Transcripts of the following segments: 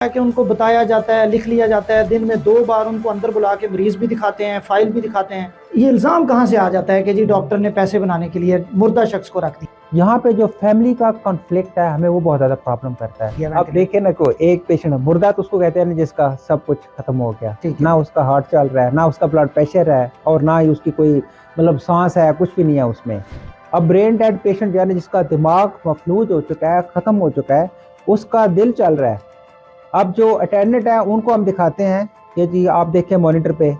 कि उनको बताया जाता है, लिख लिया जाता है, दिन में 2 बार उनको अंदर बुला के मरीज भी दिखाते हैं, फाइल भी दिखाते हैं। ये इल्ज़ाम कहाँ से आ जाता है कि जी डॉक्टर ने पैसे बनाने के लिए मुर्दा शख्स को रख दी। यहाँ पे जो फैमिली का कॉन्फ्लिक्ट है हमें वो बहुत ज्यादा प्रॉब्लम करता है। अब देखिए ना, को एक पेशेंट मुर्दा तो उसको कहते हैं ना जिसका सब कुछ खत्म हो गया, ना उसका हार्ट चल रहा है, ना उसका ब्लड प्रेशर है, और ना ही उसकी कोई मतलब सांस है, कुछ भी नहीं है उसमें। अब ब्रेन डेड पेशेंट यानी जिसका दिमाग मफलूज हो चुका है, खत्म हो चुका है, उसका दिल चल रहा है। अब जो अटेंडेंट है उनको हम दिखाते हैं कि जी आप देखें मॉनिटर पे,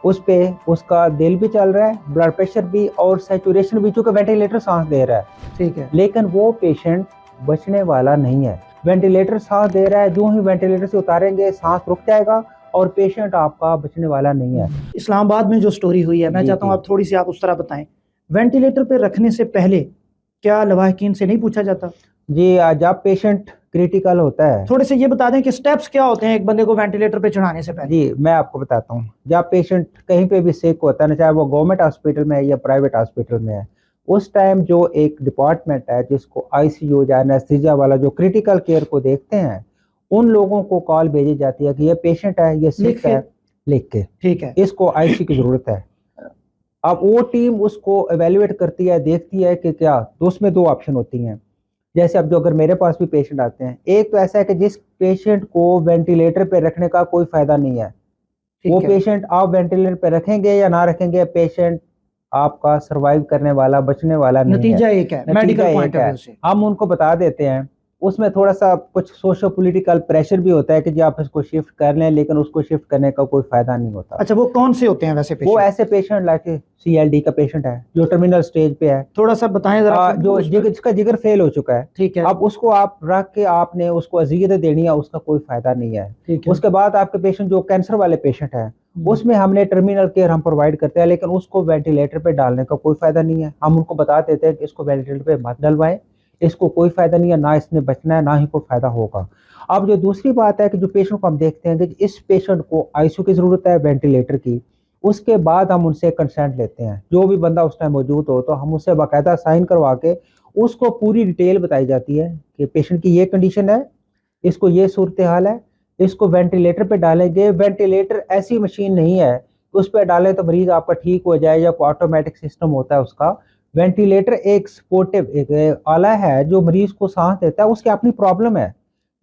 उस पे उसका दिल भी चल रहा है, ब्लड प्रेशर भी और सैचुरेशन भी, चूंकि वेंटिलेटर सांस दे रहा है, ठीक है, लेकिन वो पेशेंट बचने वाला नहीं है। वेंटिलेटर सांस दे रहा है, जो ही वेंटिलेटर से उतारेंगे सांस रुक जाएगा और पेशेंट आपका बचने वाला नहीं है। इस्लामाबाद में जो स्टोरी हुई है, मैं चाहता हूँ आप थोड़ी सी आप उस तरह बताएं। वेंटिलेटर पे रखने से पहले क्या लवाहिकीन से नहीं पूछा जाता? जी, जब पेशेंट क्रिटिकल होता है, थोड़े से ये बता दें कि स्टेप्स क्या होते हैं एक बंदे को वेंटिलेटर पे चढ़ाने से पहले। जी मैं आपको बताता हूँ। जब पेशेंट कहीं पे भी सिक होता है ना, चाहे वो गवर्नमेंट हॉस्पिटल में है या प्राइवेट हॉस्पिटल में है, उस टाइम जो एक डिपार्टमेंट है जिसको आईसीयू या एनेस्थीसिया वाला जो क्रिटिकल केयर को देखते हैं, उन लोगों को कॉल भेजी जाती है कि ये पेशेंट है, ये सिक है, लिख के, ठीक है, इसको आईसीयू की जरूरत है। अब वो टीम उसको एवेल्युएट करती है, देखती है कि क्या, तो उसमें 2 ऑप्शन होती हैं। जैसे अब जो अगर मेरे पास भी पेशेंट आते हैं, एक तो ऐसा है कि जिस पेशेंट को वेंटिलेटर पे रखने का कोई फायदा नहीं है, वो पेशेंट आप वेंटिलेटर पे रखेंगे या ना रखेंगे, पेशेंट आपका सरवाइव करने वाला, बचने वाला नहीं है। नतीजा एक है, मेडिकल पॉइंट ऑफ व्यू से हम उनको बता देते हैं। उसमें थोड़ा सा कुछ सोशो पॉलिटिकल प्रेशर भी होता है कि जी आप इसको शिफ्ट कर लें, लेकिन उसको शिफ्ट करने का कोई फायदा नहीं होता। अच्छा, वो कौन से होते हैं वैसे पेशेंट? वो ऐसे पेशेंट लाइक सीएलडी का पेशेंट है जो टर्मिनल स्टेज पे है, थोड़ा सा बताएं जरा। जो जिसका जिगर फेल हो चुका है, ठीक है, अब उसको आप रख के आपने उसको अज़ियत देनी है, उसका कोई फायदा नहीं है। ठीक है। उसके बाद आपके पेशेंट जो कैंसर वाले पेशेंट हैं, उसमें हमने टर्मिनल केयर हम प्रोवाइड करते हैं, लेकिन उसको वेंटिलेटर पे डालने का कोई फायदा नहीं है। हम उनको बता देते हैं कि इसको वेंटिलेटर पे मत डलवाएं, इसको कोई फायदा नहीं है, ना इसने बचना है, ना ही कोई फायदा होगा। अब जो दूसरी बात है कि जो पेशेंट को हम देखते हैं कि इस पेशेंट को आईसीयू की जरूरत है, वेंटिलेटर की, उसके बाद हम उनसे कंसेंट लेते हैं। जो भी बंदा उस टाइम मौजूद हो तो हम उससे बाकायदा साइन करवा के उसको पूरी डिटेल बताई जाती है कि पेशेंट की ये कंडीशन है, इसको ये सूरत हाल है, इसको वेंटिलेटर पे डालेंगे। वेंटिलेटर ऐसी मशीन नहीं है कि उस पर डालें तो मरीज आपका ठीक हो जाए या कोई ऑटोमेटिक सिस्टम होता है उसका। वेंटिलेटर एक सपोर्टिव एक आला है जो मरीज को सांस देता है, उसकी अपनी प्रॉब्लम है।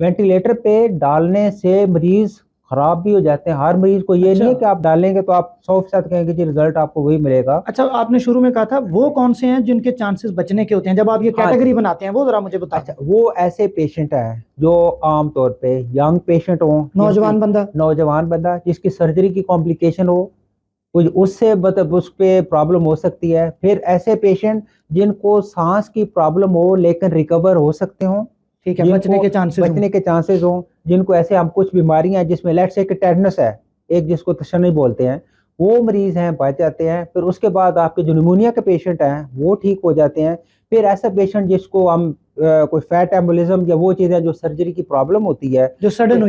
वेंटिलेटर पे डालने से मरीज खराब भी हो जाते हैं। हर मरीज को ये नहीं है कि आप डालेंगे तो आप 100% कहेंगे जी रिजल्ट आपको वही मिलेगा। अच्छा, आपने शुरू में कहा था वो कौन से हैं जिनके चांसेस बचने के होते हैं, जब आप ये कैटेगरी बनाते हैं वो जरा मुझे बताएं। अच्छा, वो ऐसे पेशेंट हैं जो आमतौर पे यंग पेशेंट हो, नौजवान बंदा जिसकी सर्जरी की कॉम्प्लिकेशन हो, कुछ उससे मतलब उस पर प्रॉब्लम हो सकती है। फिर ऐसे पेशेंट जिनको सांस की प्रॉब्लम हो लेकिन रिकवर हो सकते हो, ठीक है, बचने के चांसेस हो, जिनको ऐसे हम कुछ बीमारियां हैं जिसमें लेट्स से टेटनस है, एक जिसको तशन्नुई बोलते हैं, वो मरीज हैं बच जाते हैं। फिर उसके बाद आपके जो निमोनिया के पेशेंट हैं वो ठीक हो जाते हैं। फिर ऐसा पेशेंट जिसको हम कोई फैट एम्बोलिज्म या वो चीज़ें जो सर्जरी की प्रॉब्लम होती है, जो सडन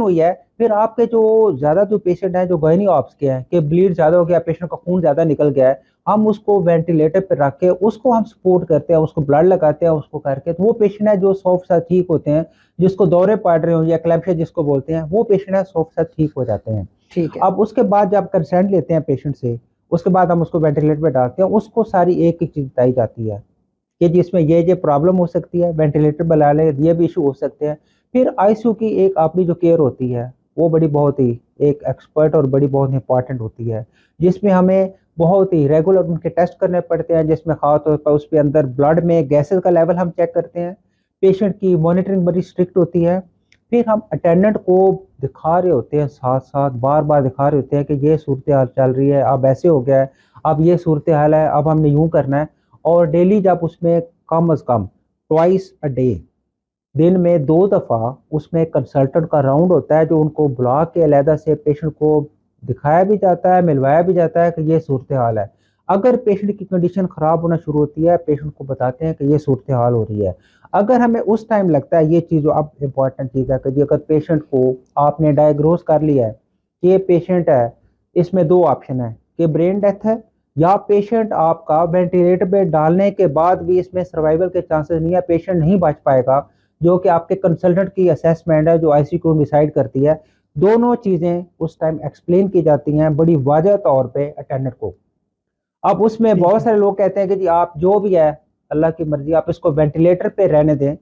हुई है। फिर आपके जो ज़्यादा जो पेशेंट हैं जो गायनी ऑप्स के हैं कि ब्लीड ज़्यादा हो गया, पेशेंट का खून ज़्यादा निकल गया है, हम उसको वेंटिलेटर पर रख के उसको हम सपोर्ट करते हैं, उसको ब्लड लगाते हैं, उसको करके तो वो पेशेंट है जो 100% ठीक होते हैं। जिसको दौरे पड़ रहे हो या क्लैम्शिया जिसको बोलते हैं, वो पेशेंट है 100% ठीक हो जाते हैं। ठीक है, अब उसके बाद जब कंसेंट लेते हैं पेशेंट से, उसके बाद हम उसको वेंटिलेटर पे डालते हैं, उसको सारी एक एक चीज बताई जाती है कि जिसमें ये प्रॉब्लम हो सकती है, वेंटिलेटर बना ले, ये भी इशू हो सकते हैं। फिर आईसीयू की एक अपनी जो केयर होती है वो बड़ी बहुत ही एक एक्सपर्ट और बड़ी बहुत इंपॉर्टेंट होती है, जिसमें हमें बहुत ही रेगुलर उनके टेस्ट करने पड़ते हैं, जिसमें खास तौर पर उसके अंदर ब्लड में गैसेस का लेवल हम चेक करते हैं। पेशेंट की मॉनिटरिंग बड़ी स्ट्रिक्ट होती है। फिर हम अटेंडेंट को दिखा रहे होते हैं, साथ साथ बार बार दिखा रहे होते हैं कि ये सूरत हाल चल रही है, अब ऐसे हो गया है, अब ये सूरत हाल है, अब हमने यूं करना है। और डेली जब उसमें कम अज़ कम ट्वाइस अ डे, दिन में 2 दफ़ा उसमें कंसल्टेंट का राउंड होता है, जो उनको बुला के अलहदा से पेशेंट को दिखाया भी जाता है, मिलवाया भी जाता है कि ये सूरत हाल है। अगर पेशेंट की कंडीशन ख़राब होना शुरू होती है, पेशेंट को बताते हैं कि ये सूरत हाल हो रही है। अगर हमें उस टाइम लगता है ये चीज़ जो अब इम्पॉर्टेंट चीज़ है कि जी अगर पेशेंट को आपने डायग्नोज कर लिया है कि ये पेशेंट है, इसमें 2 ऑप्शन है कि ब्रेन डेथ है, या पेशेंट आपका वेंटिलेटर पे डालने के बाद भी इसमें सर्वाइवल के चांसेस नहीं है, पेशेंट नहीं बच पाएगा, जो कि आपके कंसल्टेंट की असेसमेंट है जो आईसीयू को डिसाइड करती है, दोनों चीज़ें उस टाइम एक्सप्लेन की जाती हैं बड़ी वाज़ह तौर पे अटेंडेंट को। अब उसमें ठीक बहुत है। सारे लोग कहते हैं कि जी आप जो भी है अल्लाह की मर्ज़ी, आप इसको वेंटिलेटर पे रहने दें,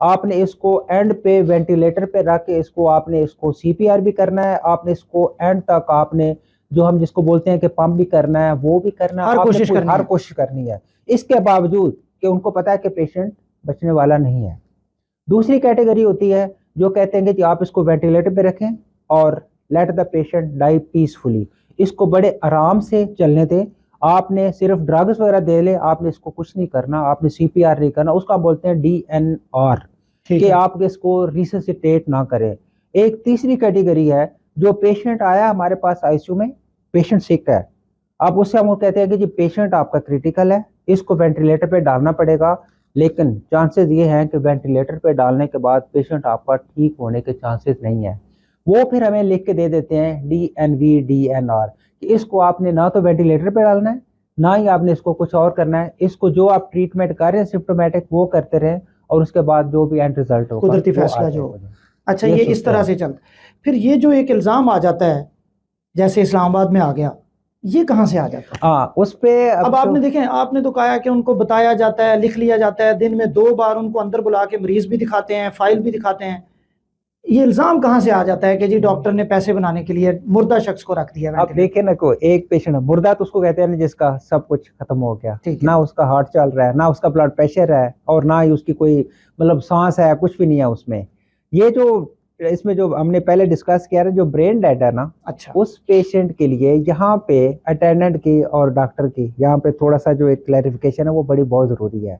आपने इसको एंड पे वेंटिलेटर पे रख के आपने इसको सीपीआर भी करना है, आपने इसको एंड तक आपने जो हम जिसको बोलते हैं कि पंप भी करना है, वो भी करना है, हर आपने कोशिश करनी हर है। कोशिश करनी है। इसके बावजूद कि उनको पता है कि पेशेंट बचने वाला नहीं है। दूसरी कैटेगरी होती है जो कहते हैं कि जी आप इसको वेंटिलेटर पे रखें और let the patient die peacefully, इसको बड़े आराम से चलने दें, आपने सिर्फ ड्रग्स वगैरह दे ले, आपने इसको कुछ नहीं करना, आपने सीपीआर नहीं करना, उसका बोलते हैं डीएनआर, ठीक कि है। आप इसको रिससिटेट ना करें। एक तीसरी कैटेगरी है जो पेशेंट आया हमारे पास आईसीयू में, पेशेंट सिक है, अब उससे हम कहते हैं कि जी पेशेंट आपका क्रिटिकल है, इसको वेंटिलेटर पे डालना पड़ेगा, लेकिन चांसेस ये हैं कि वेंटिलेटर पे डालने के बाद पेशेंट आपका ठीक होने के चांसेस नहीं है। वो फिर हमें लिख के दे देते हैं डीएनवी डीएनआर कि इसको आपने ना तो वेंटिलेटर पे डालना है, ना ही आपने इसको कुछ और करना है, इसको जो आप ट्रीटमेंट कर रहे हैं सिम्प्टोमेटिक वो करते रहें और उसके बाद जो भी एंड रिजल्ट होगा कुदरती वो आ फैसला जो। जाएगा। अच्छा, ये ये इस सूरत तरह है। से चलता। फिर ये जो एक इल्ज़ाम आ जाता है, जैसे इस्लामाबाद में आ गया, ये कहाँ से आ जाता है? हाँ उस पे अब आपने देखें, आपने तो कहा कि उनको बताया जाता है, लिख लिया जाता है, दिन में 2 बार उनको अंदर बुला के मरीज भी दिखाते हैं, फाइल भी दिखाते हैं। ये इल्जाम कहाँ से आ जाता है कि जी डॉक्टर ने पैसे बनाने के लिए मुर्दा शख्स को रख दिया अब वेंटिलेटर? देखिए ना, को एक पेशेंट मुर्दा तो उसको कहते हैं ना जिसका सब कुछ खत्म हो गया, ठीक ना है। उसका हार्ट चल रहा है, ना उसका ब्लड प्रेशर है, और ना ही उसकी कोई मतलब सांस है, कुछ भी नहीं है उसमें। ये जो इसमें जो हमने पहले डिस्कस किया ना, जो ब्रेन डेड है ना, अच्छा। उस पेशेंट के लिए यहाँ पे अटेंडेंट की और डॉक्टर की यहाँ पे थोड़ा सा जो एक क्लैरिफिकेशन है वो बड़ी बहुत जरूरी है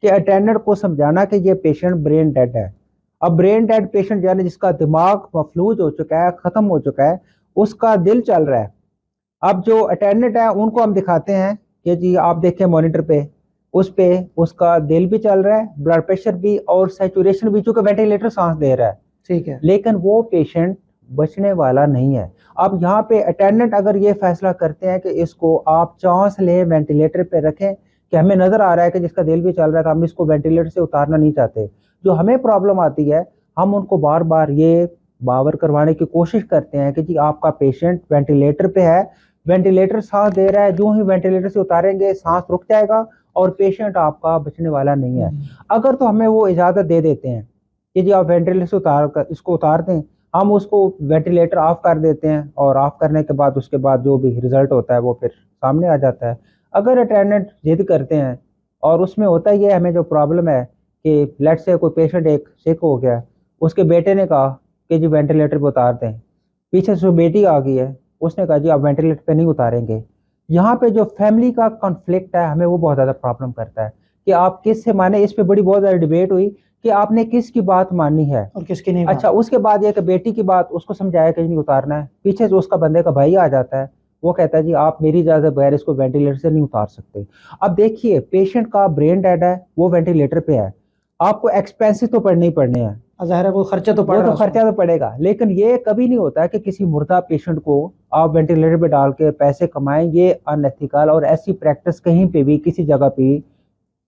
कि अटेंडेंट को समझाना कि ये पेशेंट ब्रेन डेड है। अब ब्रेन डेड पेशेंट यानी जिसका दिमाग मफलूज हो चुका है, खत्म हो चुका है, उसका दिल चल रहा है। अब जो अटेंडेंट है उनको हम दिखाते हैं कि जी आप देखें मॉनिटर पे, उस पे उसका दिल भी चल रहा है, ब्लड प्रेशर भी और सैचुरेशन भी, चूंकि वेंटिलेटर सांस दे रहा है, ठीक है। लेकिन वो पेशेंट बचने वाला नहीं है। अब यहाँ पे अटेंडेंट अगर ये फैसला करते हैं कि इसको आप चांस लें वेंटिलेटर पे रखें, कि हमें नजर आ रहा है कि जिसका दिल भी चल रहा है तो हम इसको वेंटिलेटर से उतारना नहीं चाहते, जो हमें प्रॉब्लम आती है, हम उनको बार बार ये बावर करवाने की कोशिश करते हैं कि जी आपका पेशेंट वेंटिलेटर पे है, वेंटिलेटर सांस दे रहा है, जो ही वेंटिलेटर से उतारेंगे सांस रुक जाएगा और पेशेंट आपका बचने वाला नहीं है। अगर तो हमें वो इजाजत दे देते हैं कि जी आप वेंटिलेटर से उतार कर इसको उतार दें, हम उसको वेंटिलेटर ऑफ कर देते हैं और ऑफ करने के बाद उसके बाद जो भी रिजल्ट होता है वो फिर सामने आ जाता है। अगर अटेंडेंट जिद करते हैं और उसमें होता ही है, हमें जो प्रॉब्लम है कि लेट से कोई पेशेंट एक सिक हो गया, उसके बेटे ने कहा कि जी वेंटिलेटर पे उतार दें, पीछे से बेटी आ गई है, उसने कहा जी आप वेंटिलेटर पे नहीं उतारेंगे। यहाँ पे जो फैमिली का कॉन्फ्लिक्ट है हमें वो बहुत ज़्यादा प्रॉब्लम करता है कि आप किस से माने। इस पे बड़ी बहुत ज़्यादा डिबेट हुई कि आपने किसकी बात माननी है और किसकी नहीं अच्छा, उसके बाद ये कि बेटी की बात उसको समझाया कि नहीं उतारना है, पीछे से उसका बंदे का भाई आ जाता है, वो कहता है जी आप मेरी इजाजत बगैर इसको वेंटिलेटर से नहीं उतार सकते। अब देखिए पेशेंट का ब्रेन डेड है, वो वेंटिलेटर पे है, आपको एक्सपेंसिव तो पड़ने ही पड़ने हैं, ज़ाहिर है वो खर्चा तो पड़ वो रहा तो है उसको। खर्चा तो पड़ेगा, लेकिन ये कभी नहीं होता कि किसी मुर्दा पेशेंट को आप वेंटिलेटर पे डाल के पैसे कमाएं। ये अनएथिकल और ऐसी प्रैक्टिस कहीं पे भी किसी जगह पे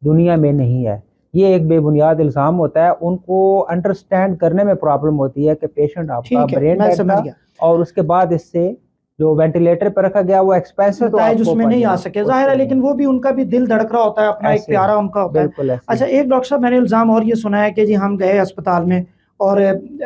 दुनिया में नहीं है। ये एक बेबुनियाद इल्ज़ाम होता है, उनको अंडरस्टैंड करने में प्रॉब्लम होती है कि पेशेंट आपका ठीक है, ब्रेन मैं डेड समझ था गया। और उसके बाद इससे जो वेंटिलेटर पर रखा गया वो एक्सपेंसिव तो नताइज आपको उसमें नहीं आ सके, जाहिर है, लेकिन वो भी उनका भी दिल धड़क रहा होता है, अपना एक ऐसे प्यारा उनका होता है। बिल्कुल ऐसे। अच्छा, एक डॉक्टर साहब, मैंने इल्ज़ाम और ये सुना है कि जी हम गए अस्पताल में और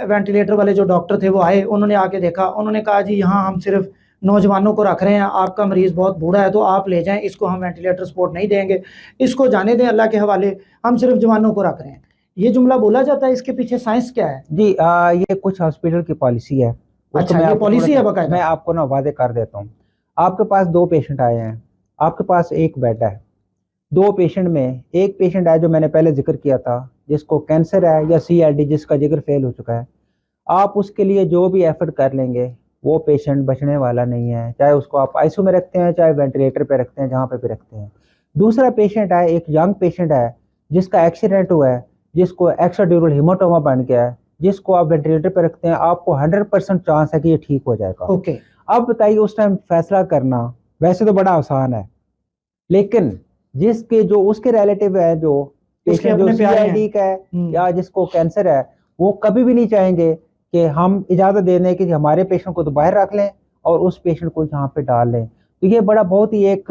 वेंटिलेटर वाले जो डॉक्टर थे वो आए, उन्होंने आके देखा, उन्होंने कहा जी यहाँ हम सिर्फ नौजवानों को रख रहे हैं, आपका मरीज़ बहुत बूढ़ा है तो आप ले जाएं, इसको हम वेंटिलेटर सपोर्ट नहीं देंगे, इसको जाने दें अल्लाह के हवाले, हम सिर्फ जवानों को रख रहे हैं। ये जुमला बोला जाता है, इसके पीछे साइंस क्या है? जी ये कुछ हॉस्पिटल की पॉलिसी है, उसको अच्छा, मैं ये आपको पॉलिसी है बाकायदा? मैं आपको ना वादे कर देता हूँ। आपके पास 2 पेशेंट आए हैं, आपके पास एक बेड है, 2 पेशेंट में एक पेशेंट है जो मैंने पहले जिक्र किया था जिसको कैंसर है या सीआरडी जिसका जिक्र फेल हो चुका है, आप उसके लिए जो भी एफर्ट कर लेंगे वो पेशेंट बचने वाला नहीं है, चाहे उसको आप आईसीयू में रखते हैं चाहे वेंटिलेटर पे रखते हैं, जहाँ पे भी रखते हैं। दूसरा पेशेंट है, एक यंग पेशेंट है जिसका एक्सीडेंट हुआ है, जिसको एक्स्ट्राड्यूरल हीमोटोमा बन गया है, जिसको आप वेंटिलेटर पे रखते हैं, आपको 100% चांस है कि ये ठीक हो जाएगा। ओके। अब बताइए उस टाइम फैसला करना वैसे तो बड़ा आसान है, लेकिन जिसके जो उसके रिलेटिव है जो उसके पेशेंट जो अपने प्यारे हैं। CID का है या जिसको कैंसर है, वो कभी भी नहीं चाहेंगे कि हम इजाज़त दे दें कि हमारे पेशेंट को तो बाहर रख लें और उस पेशेंट को यहाँ पे डाल लें। तो ये बड़ा बहुत ही एक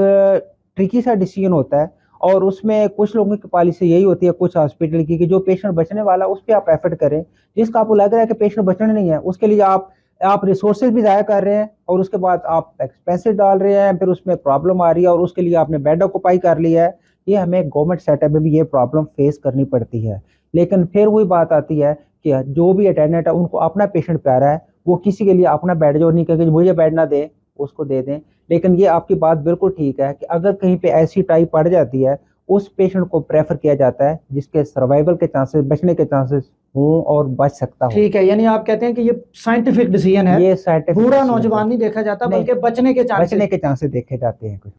ट्रिकी सा डिसीजन होता है और उसमें कुछ लोगों की पॉलिसी यही होती है, कुछ हॉस्पिटल की, कि जो पेशेंट बचने वाला उस पे आप एफर्ट करें, जिसका आपको लग रहा है कि पेशेंट बचना नहीं है, उसके लिए आप रिसोर्सेज भी ज़ाया कर रहे हैं और उसके बाद आप एक्सपेंसेस डाल रहे हैं, फिर उसमें प्रॉब्लम आ रही है और उसके लिए आपने बेड ऑक्यूपाई कर लिया है। ये हमें गवर्नमेंट सेटअप में भी ये प्रॉब्लम फेस करनी पड़ती है। लेकिन फिर वही बात आती है कि जो भी अटेंडेंट है उनको अपना पेशेंट प्यारा है, वो किसी के लिए अपना बेड जो नहीं कहेंगे मुझे बेड ना दे, उसको दे दें। लेकिन ये आपकी बात बिल्कुल ठीक है कि अगर कहीं पे ऐसी टाइप पड़ जाती है, उस पेशेंट को प्रेफर किया जाता है जिसके सर्वाइवल के चांसेस, बचने के चांसेस हों और बच सकता हो। ठीक है, यानी आप कहते हैं कि ये साइंटिफिक डिसीजन है, ये साइंटिफिक बुरा डिसीजन है। नौजवान नहीं देखा जाता नहीं, बल्कि बचने के चांसेस। बचने के चांसेस देखे जाते हैं कुछ।